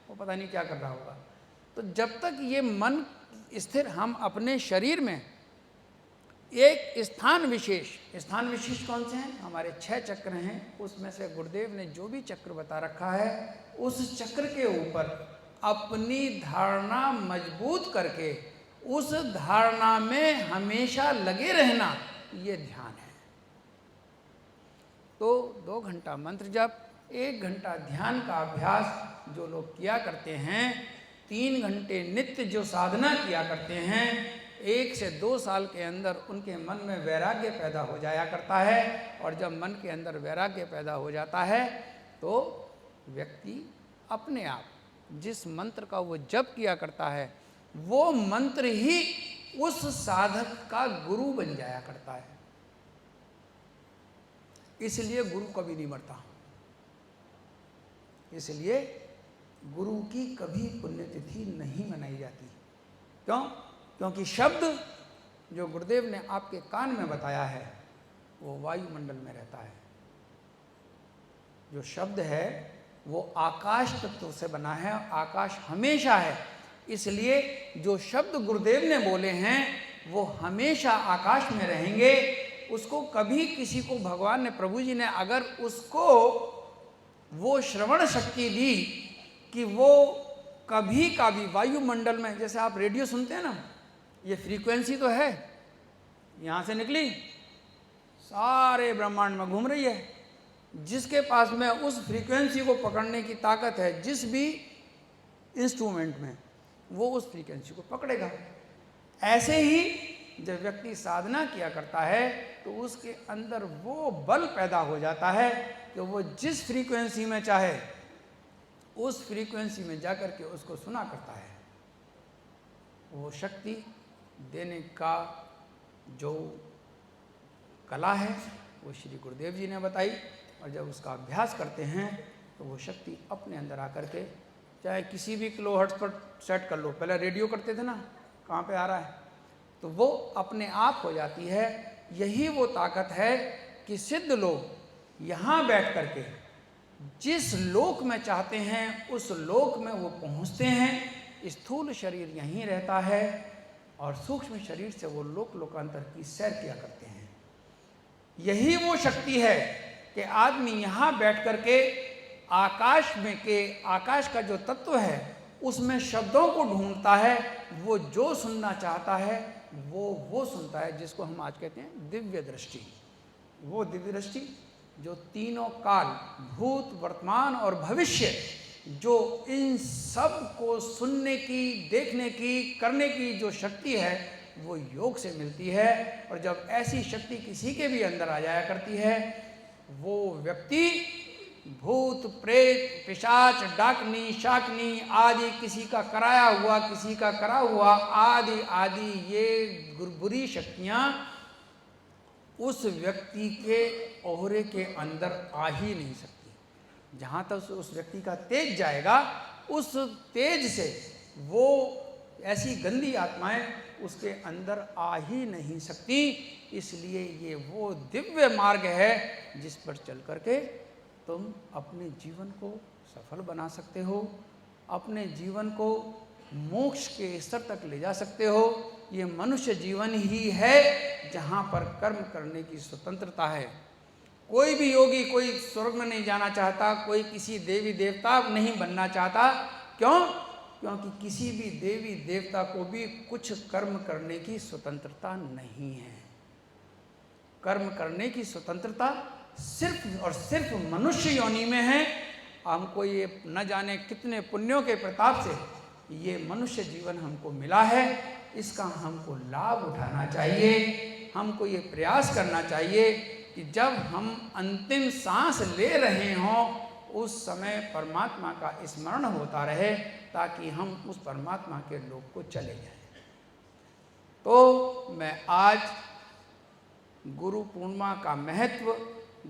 वो पता नहीं क्या कर रहा होगा। तो जब तक ये मन स्थिर, हम अपने शरीर में एक स्थान विशेष कौन से हैं? हमारे 6 चक्र हैं। उसमें से गुरुदेव ने जो भी चक्र बता रखा है, उस चक्र के ऊपर अपनी धारणा मजबूत करके उस धारणा में हमेशा लगे रहना, ये ध्यान है। तो 2 घंटा मंत्र जप, 1 घंटा ध्यान का अभ्यास जो लोग किया करते हैं, 3 घंटे नित्य जो साधना किया करते हैं, 1 से 2 साल के अंदर उनके मन में वैराग्य पैदा हो जाया करता है। और जब मन के अंदर वैराग्य पैदा हो जाता है तो व्यक्ति अपने आप जिस मंत्र का वो जप किया करता है, वो मंत्र ही उस साधक का गुरु बन जाया करता है। इसलिए गुरु कभी नहीं मरता। इसलिए गुरु की कभी पुण्यतिथि नहीं मनाई जाती। क्यों? क्योंकि शब्द जो गुरुदेव ने आपके कान में बताया है वो वायुमंडल में रहता है। जो शब्द है वो आकाश तत्व से बना है, आकाश हमेशा है। इसलिए जो शब्द गुरुदेव ने बोले हैं वो हमेशा आकाश में रहेंगे। उसको कभी किसी को भगवान ने, प्रभु जी ने अगर उसको वो श्रवण शक्ति दी कि वो कभी का भी वायुमंडल में, जैसे आप रेडियो सुनते हैं ना, ये फ्रीक्वेंसी तो है, यहाँ से निकली सारे ब्रह्मांड में घूम रही है। जिसके पास में उस फ्रीक्वेंसी को पकड़ने की ताकत है, जिस भी इंस्ट्रूमेंट में, वो उस फ्रीक्वेंसी को पकड़ेगा। ऐसे ही जब व्यक्ति साधना किया करता है तो उसके अंदर वो बल पैदा हो जाता है कि वो जिस फ्रीक्वेंसी में चाहे उस फ्रीक्वेंसी में जाकर के उसको सुना करता है। वो शक्ति देने का जो कला है वो श्री गुरुदेव जी ने बताई। और जब उसका अभ्यास करते हैं तो वो शक्ति अपने अंदर आकर के, चाहे किसी भी किलोहर्ट्ज़ पर सेट कर लो, पहले रेडियो करते थे ना, कहाँ पे आ रहा है, तो वो अपने आप हो जाती है। यही वो ताकत है कि सिद्ध लोग यहाँ बैठ करके जिस लोक में चाहते हैं उस लोक में वो पहुँचते हैं। स्थूल शरीर यहीं रहता है और सूक्ष्म शरीर से वो लोक लोकांतर की सैर किया करते हैं। यही वो शक्ति है कि आदमी यहाँ बैठ करके आकाश में के, आकाश का जो तत्व है उसमें शब्दों को ढूंढता है। वो जो सुनना चाहता है वो सुनता है, जिसको हम आज कहते हैं दिव्य दृष्टि। वो दिव्य दृष्टि जो तीनों काल, भूत, वर्तमान और भविष्य, जो इन सब को सुनने की, देखने की, करने की जो शक्ति है वो योग से मिलती है। और जब ऐसी शक्ति किसी के भी अंदर आ जाया करती है, वो व्यक्ति भूत, प्रेत, पिशाच, डाकनी, शाकनी आदि, किसी का कराया हुआ, किसी का करा हुआ आदि आदि ये बुरी शक्तियाँ उस व्यक्ति के ओहरे के अंदर आ ही नहीं सकती। जहाँ तक उस व्यक्ति का तेज जाएगा, उस तेज से वो ऐसी गंदी आत्माएं उसके अंदर आ ही नहीं सकती। इसलिए ये वो दिव्य मार्ग है जिस पर चल करके तुम अपने जीवन को सफल बना सकते हो, अपने जीवन को मोक्ष के स्तर तक ले जा सकते हो। ये मनुष्य जीवन ही है जहाँ पर कर्म करने की स्वतंत्रता है। कोई भी योगी कोई स्वर्ग में नहीं जाना चाहता, कोई किसी देवी देवता नहीं बनना चाहता। क्यों? क्योंकि किसी भी देवी देवता को भी कुछ कर्म करने की स्वतंत्रता नहीं है। कर्म करने की स्वतंत्रता सिर्फ और सिर्फ मनुष्य योनि में है। हमको ये न जाने कितने पुण्यों के प्रताप से ये मनुष्य जीवन हमको मिला है, इसका हमको लाभ उठाना चाहिए। हमको ये प्रयास करना चाहिए कि जब हम अंतिम सांस ले रहे हों उस समय परमात्मा का स्मरण होता रहे, ताकि हम उस परमात्मा के लोक को चले जाएं। तो मैं आज गुरु पूर्णिमा का महत्व,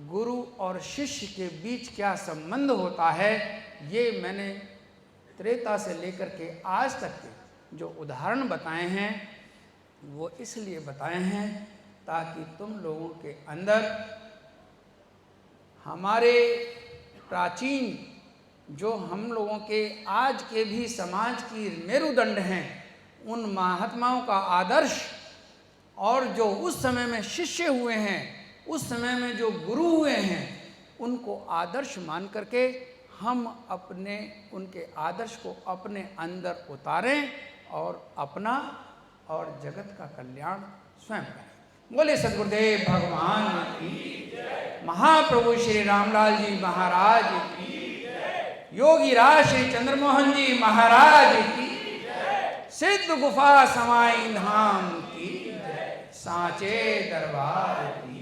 गुरु और शिष्य के बीच क्या संबंध होता है, ये मैंने त्रेता से लेकर के आज तक के जो उदाहरण बताए हैं वो इसलिए बताए हैं ताकि तुम लोगों के अंदर हमारे प्राचीन जो हम लोगों के आज के भी समाज की मेरुदंड हैं, उन महात्माओं का आदर्श और जो उस समय में शिष्य हुए हैं, उस समय में जो गुरु हुए हैं, उनको आदर्श मान करके हम अपने उनके आदर्श को अपने अंदर उतारें और अपना और जगत का कल्याण स्वयं करें। बोले सद्गुरुदेव भगवान की, महाप्रभु श्री रामलाल जी महाराज की, योगी राज श्री चंद्रमोहन जी महाराज की, सिद्ध गुफा समाई धाम की, साचे दरबार की।